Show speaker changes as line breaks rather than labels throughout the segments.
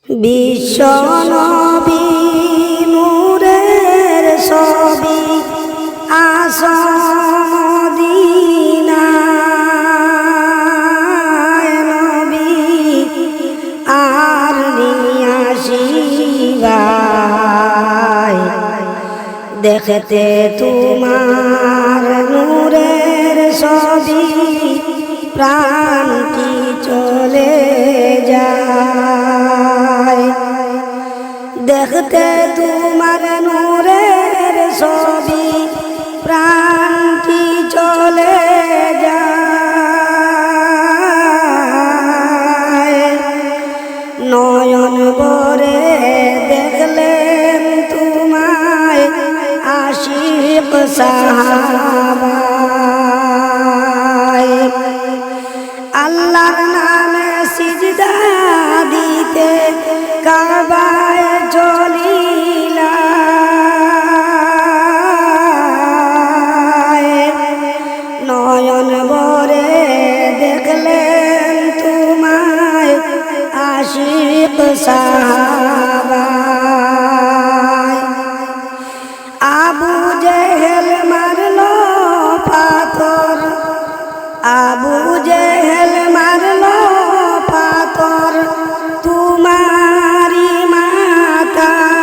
বিশ্ব নবী নূরের ছবি মদিনায় নবী আর নিয়াসিবাই দেখতে তোমার নূরের ছবি প্রাণটি চলে যায় দেখতে তোমার নূরের ছবি প্রাণটি চলে যায় নয়ন ভরে দেখলেন তোমায় আশিক সাহাবা আল্লাহর নামে সিজদা দিতে কাবায় চলিলা নয়ন ভরে দেখলেন তোমায় আশিক সাহাবা আবু জেহেল মারলো পাথর আবু জেহেল মারলো পাথর তোমারি মাথায়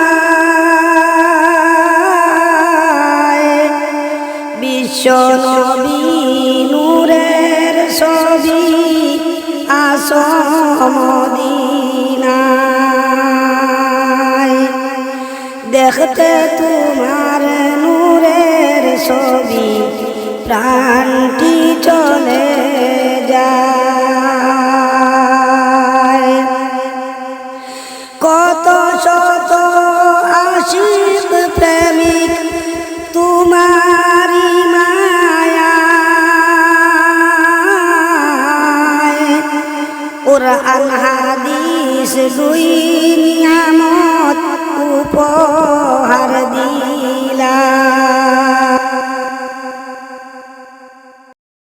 বিশ্ব নবী নূরের ছবি মদিনায় দেখতে তোমার নূরের ছবি প্রাণটি চলে যায় কত শত আশিক প্রেমিক তোমারি মায়ায় কুরআন হাদিস দুই নিয়ামত